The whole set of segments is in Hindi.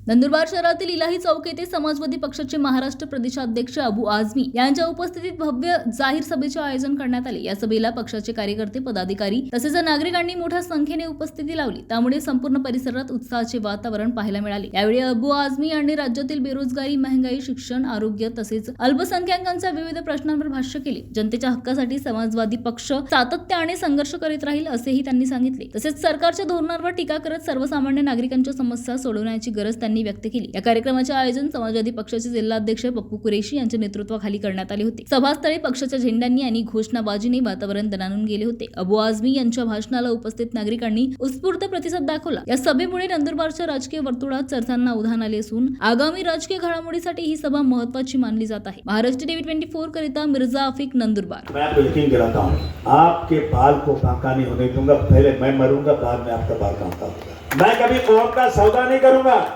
नंदुरबार शहरातील इलाही चौक येथे समाजवादी पक्षाचे महाराष्ट्र प्रदेशाध्यक्ष अबू आझमी यांच्या उपस्थितीत भव्य जाहीर सभेचे आयोजन करण्यात आले। या सभेला पक्षाचे कार्यकर्ते, पदाधिकारी तसेच नागरिकांनी मोठ्या संख्येने उपस्थिती लावली। त्यामुळे संपूर्ण परिसरात उत्साहाचे वातावरण पाहायला मिळाले। यावेळी अबू आझमी यांनी राज्यातील बेरोजगारी, महंगाई, शिक्षण, आरोग्य तसेच अल्पसंख्याकांच्या विविध प्रश्नांवर भाष्य केले। जनतेच्या हक्कासाठी समाजवादी पक्ष सातत्याने संघर्ष करीत राहील असेही त्यांनी सांगितले। तसेच सरकारच्या धोरणांवर टीका करत सर्वसामान्य नागरिकांच्या समस्या सोडवण्याची गरज त्यांनी व्यक्त केली। या कार्यक्रमाचे आयोजन समाजवादी पक्षाचे जिल्हाध्यक्ष पप्पू कुरेशी यांच्या नेतृत्वाखाली करण्यात आले होते। सभास्थळी पक्षाच्या झेंड्यांनी आणि घोषणाबाजीने वातावरण दणाणून गेले होते। अबू आझमी यांच्या भाषणाला उपस्थित नागरिकांनी उत्स्फूर्त प्रतिसाद दाखवला। या सभेमुळे नंदुरबारच्या राजकीय वर्तुळात चर्चांना उधाण आले असून आगामी राजकीय घडामोडीसाठी ही सभा महत्त्वाची मानली जात आहे। महाराष्ट्र टीव्ही 24 करिता मिर्जा आफिक, नंदुरबार। मैं आपको यकीन दिलाता हूं, आपके बाल को बांका नहीं होने दूंगा। पहले मैं मरूंगा, बाद में आपका बाल बांका होगा। मैं कभी कौम का सौदा नहीं करूंगा।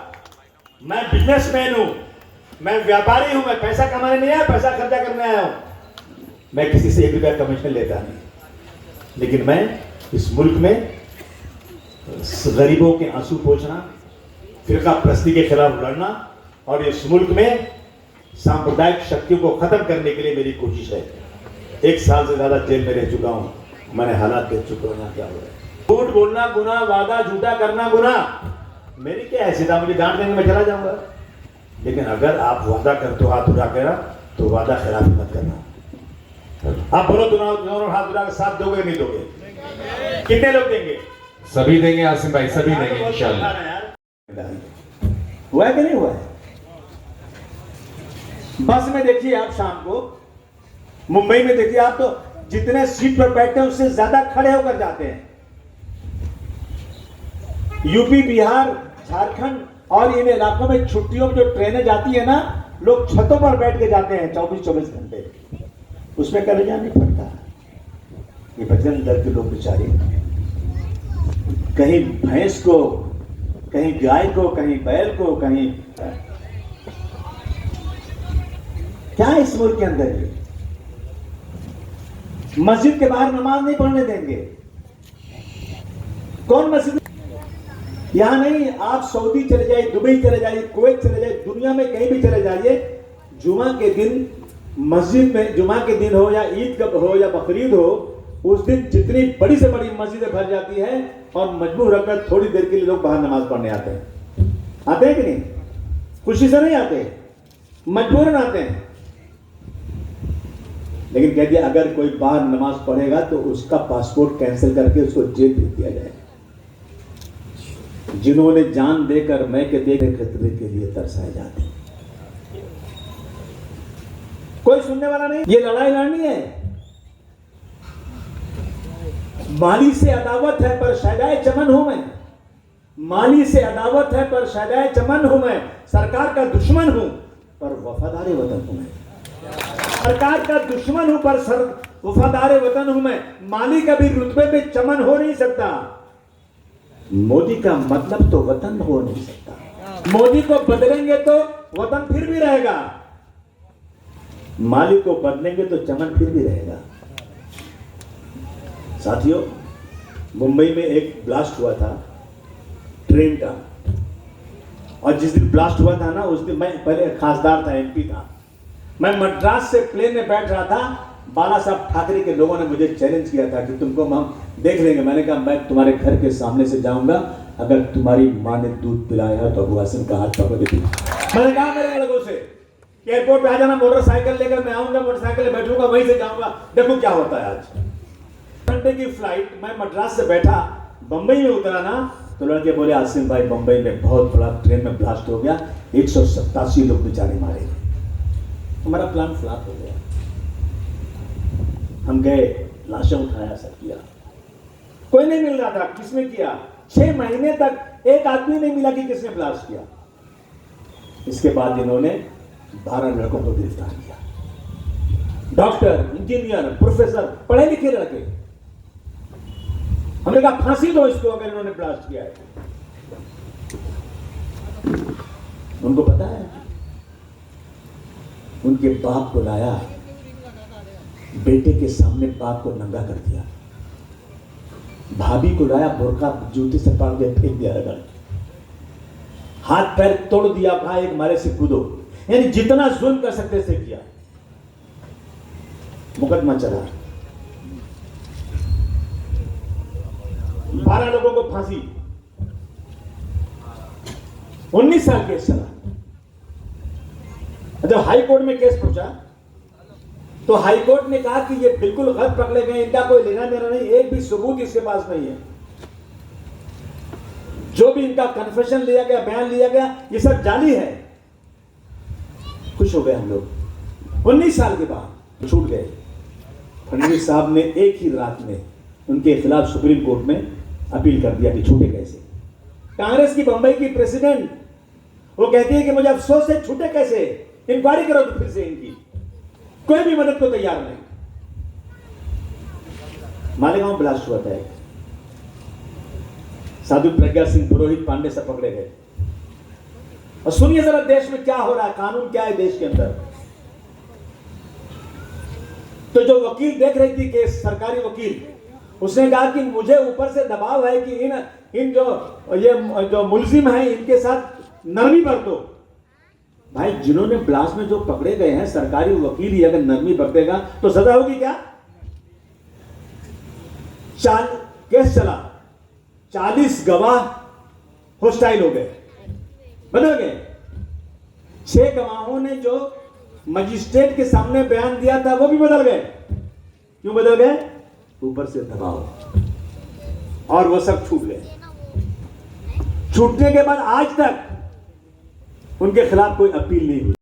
मैं बिजनेसमैन हूं, मैं व्यापारी हूं। मैं पैसा कमाने नहीं आया, पैसा खर्चा करने आया हूं। मैं किसी से 1 रुपया कमीशन लेता नहीं, लेकिन मैं इस मुल्क में गरीबों के आंसू पोंछना, फिरका प्रस्ती के खिलाफ लड़ना और इस मुल्क में सांप्रदायिक शक्तियों को खत्म करने के लिए मेरी कोशिश है। 1 साल से ज्यादा जेल में रह चुका हूं, मैंने हालात देख चुका हूं क्या हो रहा है। झूठ बोलना गुनाह, वादा झूठा करना गुनाह। मेरी क्या हैसियत, मुझे डांट देंगे मैं चला जाऊंगा। लेकिन अगर आप वादा करते हो हाथ उठा कर, तो वादा खिलाफ मत करना। आप बोलो दोनों हाथ उठा कर साथ दोगे नहीं दोगे? कितने लोग देंगे? सभी देंगे आसिम भाई, सभी देंगे इंशाल्लाह। हुआ है कि नहीं हुआ है? बस में देखिए आप शाम को, मुंबई में देखिए आप, तो जितने सीट पर बैठते हैं उससे ज्यादा खड़े होकर जाते हैं। यूपी, बिहार, झारखंड और इन इलाकों में छुट्टियों में जो ट्रेनें जाती है ना, लोग छतों पर बैठ के जाते हैं 24-24 घंटे। उसमें कलेजा नहीं पड़ता। ये बजरंग दल के लोग बेचारे कहीं भैंस को, कहीं गाय को, कहीं बैल को, कहीं क्या है इस मुल्क के अंदर? ये मस्जिद के बाहर नमाज नहीं पढ़ने देंगे। कौन मस्जिद? यहां नहीं, आप सऊदी चले जाइए, दुबई चले जाइए, कुवैत चले जाइए, दुनिया में कहीं भी चले जाइए, जुमा के दिन मस्जिद में, जुमा के दिन हो या ईद का हो या बकरीद हो, उस दिन जितनी बड़ी से बड़ी मस्जिदें भर जाती है और मजबूर होकर थोड़ी देर के लिए लोग बाहर नमाज पढ़ने आते हैं। आते हैं कि नहीं? खुशी से नहीं आते, मजबूरन आते हैं। लेकिन कह दिया अगर कोई बाहर नमाज पढ़ेगा तो उसका पासपोर्ट कैंसिल करके उसको जेल भेज दिया जाए। जिन्होंने जान देकर मैं के देखे खतरे के लिए तरसाए जाते, कोई सुनने वाला नहीं। ये लड़ाई लड़नी है। माली से अदावत है पर शायदाए चमन हूं मैं। माली से अदावत है पर शायदाए चमन हूं मैं। सरकार का दुश्मन हूं पर वफादार वतन हूं मैं। सरकार का दुश्मन हूं पर वफादार वतन हूं मैं। माली कभी रुतबे में चमन हो नहीं सकता। मोदी का मतलब तो वतन हो नहीं सकता। मोदी को बदलेंगे तो वतन फिर भी रहेगा, माली को बदलेंगे तो चमन फिर भी रहेगा। साथियों, मुंबई में एक ब्लास्ट हुआ था ट्रेन का, और जिस दिन ब्लास्ट हुआ था ना, उस दिन मैं पहले खासदार था, एमपी था। मैं मद्रास से प्लेन में बैठ रहा था। बाला साहब ठाकरे के लोगों ने मुझे चैलेंज किया था कि तुमको हम देख लेंगे। मैंने कहा मैं तुम्हारे घर के सामने से जाऊंगा, अगर तुम्हारी मां ने दूध पिलाया तो अबू आसिम का हाथ पकड़ के मैंने कहा मेरे लोगों से एयरपोर्ट पे आ जाना, मोटरसाइकिल लेकर मैं आऊंगा, मोटरसाइकिल में बैठूंगा, वहीं से जाऊंगा। देखो क्या होता है। आज घंटे की फ्लाइट, मैं मद्रास से बैठा, बंबई में उतरा ना, तो लड़के बोले आसिम भाई बंबई में बहुत बड़ा ट्रेन में ब्लास्ट हो गया, 187 लोग बेचारे मारे गए। हमारा प्लान फ्लॉप हो गया। हम गए, लाशें उठाया, सब किया, कोई नहीं मिल रहा था। किसने किया? 6 महीने तक एक आदमी नहीं मिला कि किसने ब्लास्ट किया। इसके बाद इन्होंने 12 लड़कों को गिरफ्तार किया। डॉक्टर, इंजीनियर, प्रोफेसर, पढ़े लिखे लड़के। हमने कहा फांसी दो इसको अगर इन्होंने ब्लास्ट किया है। उनको पता है, उनके बाप को लाया, बेटे के सामने बाप को नंगा कर दिया। भाभी को लाया, बुर्का जूते से पाड़ के फेंक दिया। हाथ पैर तोड़ दिया, कहा एक मारे से कूदो, यानी जितना जुल्म कर सकते थे किया। मुकदमा चला, 12 लोगों को फांसी, 19 साल केस चला। जब हाई कोर्ट में केस पहुंचा तो हाई कोर्ट ने कहा कि ये बिल्कुल गलत पकड़े गए, इनका कोई लेना देना नहीं, एक भी सबूत इसके पास नहीं है। जो भी इनका कन्फेशन लिया गया, बयान लिया गया, ये सब जाली है। खुश हो गए हम लोग। 19 साल के बाद छूट गए। फडणवीस साहब ने एक ही रात में उनके खिलाफ सुप्रीम कोर्ट में अपील कर दिया कि छूटे कैसे। कांग्रेस की बंबई की प्रेसिडेंट वो कहती है कि मुझे अफसोस है, छूटे कैसे, इंक्वायरी करो तो फिर से इनकी। कोई भी मदद को तैयार नहीं। मालेगांव ब्लास्ट हुआ था, साधु प्रज्ञा सिंह पुरोहित पांडे सब पकड़े गए। और सुनिए जरा देश में क्या हो रहा है, कानून क्या है देश के अंदर। तो जो वकील देख रही थी केस, सरकारी वकील, उसने कहा कि मुझे ऊपर से दबाव है कि इन जो मुलजिम हैं इनके साथ नरमी बरतो। भाई जिन्होंने ब्लास्ट में जो पकड़े गए हैं, सरकारी वकील ही अगर नरमी बरतेगा तो सजा होगी क्या? केस चला, 40 गवाह होस्टाइल हो गए, बदल गए। 6 गवाहों ने जो मजिस्ट्रेट के सामने बयान दिया था वो भी बदल गए। क्यों बदल गए? ऊपर से दबाव। और वो सब छूट गए। छूटने के बाद आज तक उनके खिलाफ कोई अपील नहीं हुई।